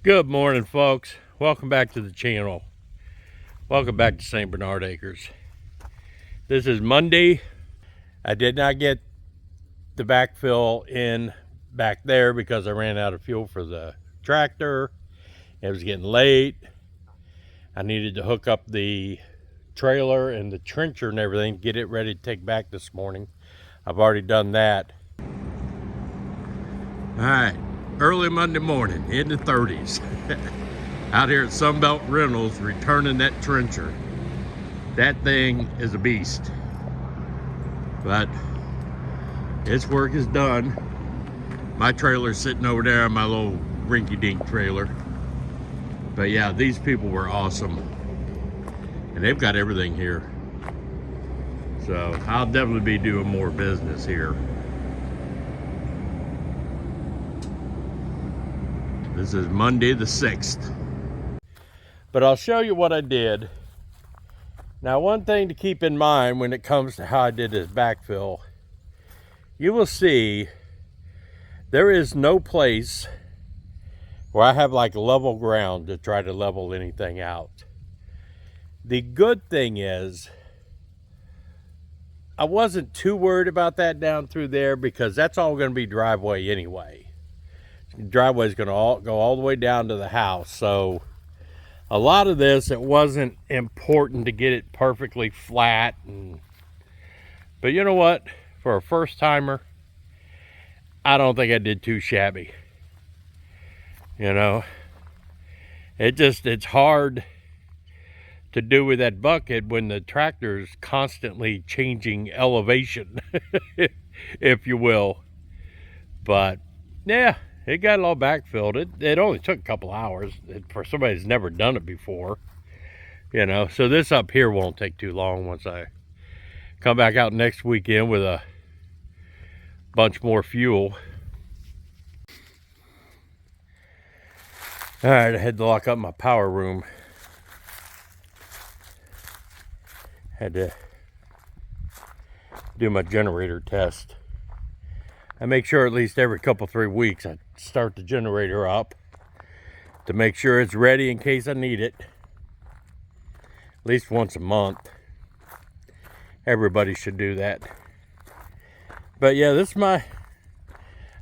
Good morning, folks. Welcome back to the channel. Welcome back to St. Bernard Acres. This is Monday. I did not get the backfill in back there because I ran out of fuel for the tractor. It was getting late. I needed to hook up the trailer and the trencher and everything, get it ready to take back this morning. I've already done that. All right, early Monday morning in the 30s. Out here at Sunbelt Rentals returning that trencher. That thing is a beast, but its work is done. My trailer's sitting over there on my little rinky-dink trailer. But yeah, these people were awesome, and they've got everything here. So I'll definitely be doing more business here. This is Monday the 6th. But I'll show you what I did. Now, one thing to keep in mind when it comes to how I did this backfill, you will see there is no place where I have like level ground to try to level anything out. The good thing is I wasn't too worried about that down through there because that's all going to be driveway anyway. The driveway is going to go all the way down to the house. So a lot of this, it wasn't important to get it perfectly flat. But you know what? For a first timer, I don't think I did too shabby. You know, it's hard to do with that bucket when the tractor's constantly changing elevation, if you will. But yeah, it got it all backfilled. It only took a couple hours for somebody that's never done it before. You know, so this up here won't take too long once I come back out next weekend with a bunch more fuel. All right, I had to lock up my power room. Had to do my generator test. I make sure at least every couple, 3 weeks I start the generator up to make sure it's ready in case I need it. At least once a month. Everybody should do that. But yeah, this is my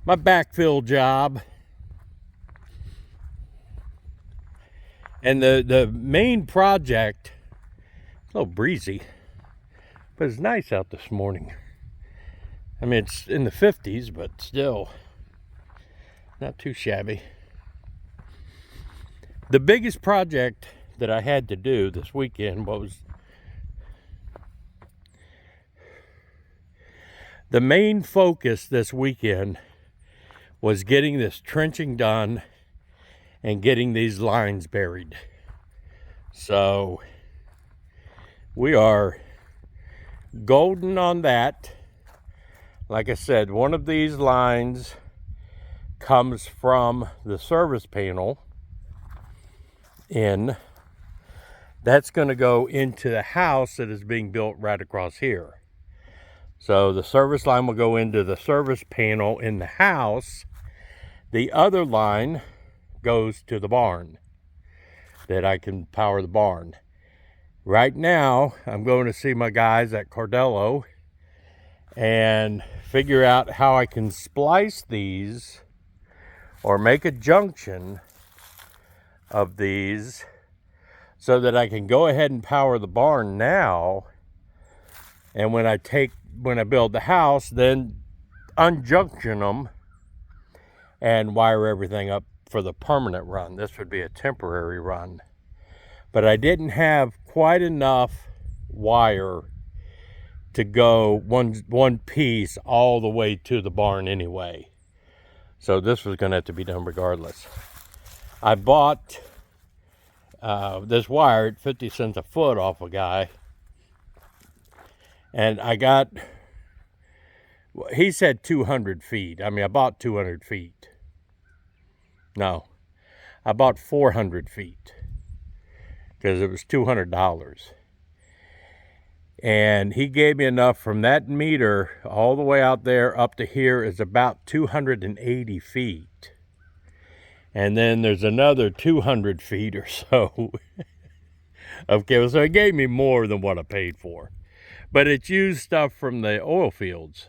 backfill job. And the main project, it's a little breezy, but it's nice out this morning. I mean, it's in the 50s, but still not too shabby. The biggest project that I had to do this weekend was the main focus this weekend was getting this trenching done and getting these lines buried. So we are golden on that. Like I said, one of these lines comes from the service panel in. That's going to go into the house that is being built right across here. So the service line will go into the service panel in the house. The other line goes to the barn that I can power the barn. Right now, I'm going to see my guys at Cardello and figure out how I can splice these or make a junction of these so that I can go ahead and power the barn now, and when I build the house, then unjunction them and wire everything up for the permanent run. This would be a temporary run. But I didn't have quite enough wire to go one piece all the way to the barn anyway. So this was going to have to be done regardless. I bought this wire at 50 cents a foot off a guy. And I got, he said 200 feet. I mean, I bought 200 feet. No, I bought 400 feet because it was $200. And he gave me enough from that meter all the way out there up to here is about 280 feet. And then there's another 200 feet or so of cable. So it gave me more than what I paid for. But it's used stuff from the oil fields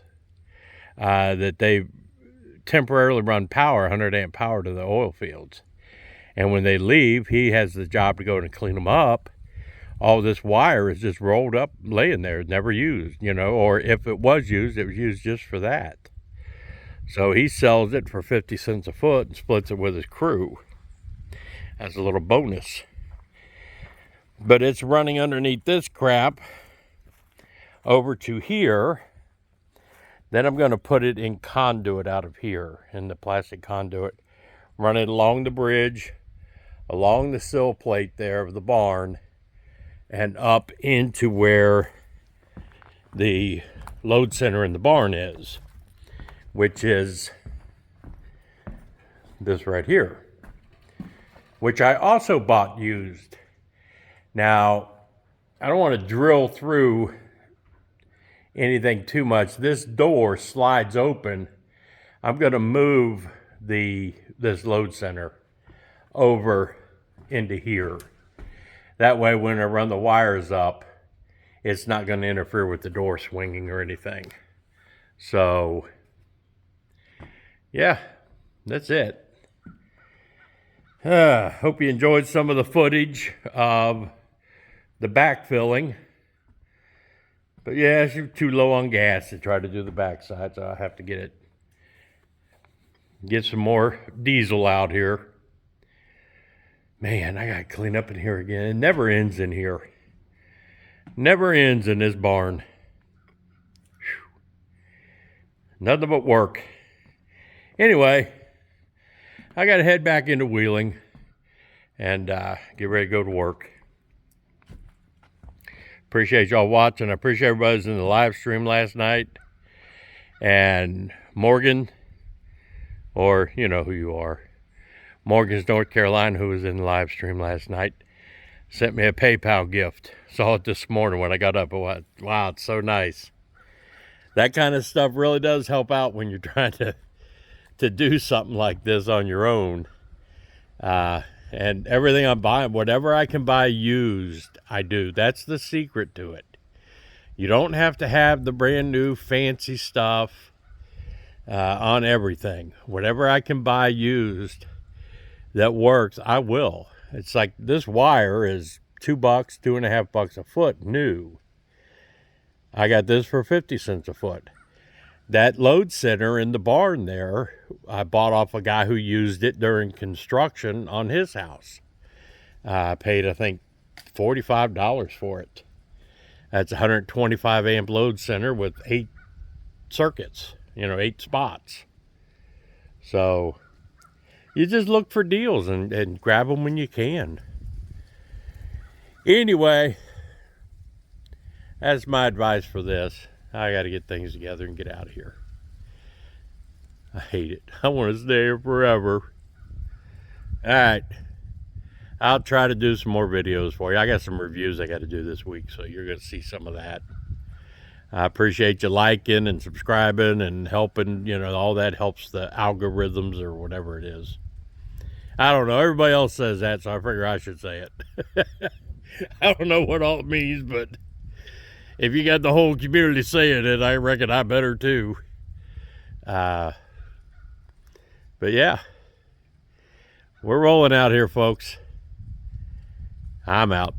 that they temporarily run power, 100 amp power to the oil fields. And when they leave, he has the job to go and clean them up. All this wire is just rolled up, laying there, never used, you know, or if it was used just for that. So he sells it for 50 cents a foot and splits it with his crew as a little bonus. But it's running underneath this crap over to here. Then I'm going to put it in conduit out of here, in the plastic conduit. Run it along the bridge, along the sill plate there of the barn, and up into where the load center in the barn is, which is this right here, which I also bought used. Now, I don't want to drill through anything too much. This door slides open. I'm going to move this load center over into here. That way, when I run the wires up, it's not going to interfere with the door swinging or anything. So, yeah, that's it. Hope you enjoyed some of the footage of the backfilling. But yeah, it's too low on gas to try to do the backside, so I have to get some more diesel out here. Man, I gotta clean up in here again. It never ends in here. Never ends in this barn. Whew. Nothing but work. Anyway, I gotta head back into Wheeling and get ready to go to work. Appreciate y'all watching. I appreciate everybody who's in the live stream last night. And Morgan, or you know who you are, Morgan's, North Carolina, who was in the live stream last night, sent me a PayPal gift. Saw it this morning when I got up. Wow, it's so nice. That kind of stuff really does help out when you're trying to do something like this on your own. And everything I'm buying, whatever I can buy used, I do. That's the secret to it. You don't have to have the brand new fancy stuff on everything. Whatever I can buy used that works, I will. It's like this wire is $2, $2.50 a foot new. I got this for 50 cents a foot. That load center in the barn there, I bought off a guy who used it during construction on his house. I paid, I think, $45 for it. That's a 125 amp load center with 8 circuits, 8 spots. So you just look for deals and grab them when you can. Anyway, that's my advice for this. I got to get things together and get out of here. I hate it. I want to stay here forever. All right. I'll try to do some more videos for you. I got some reviews I got to do this week, so you're going to see some of that. I appreciate you liking and subscribing and helping. All that helps the algorithms or whatever it is. I don't know. Everybody else says that, so I figure I should say it. I don't know what all it means, but if you got the whole community saying it, I reckon I better too. But yeah, we're rolling out here, folks. I'm out.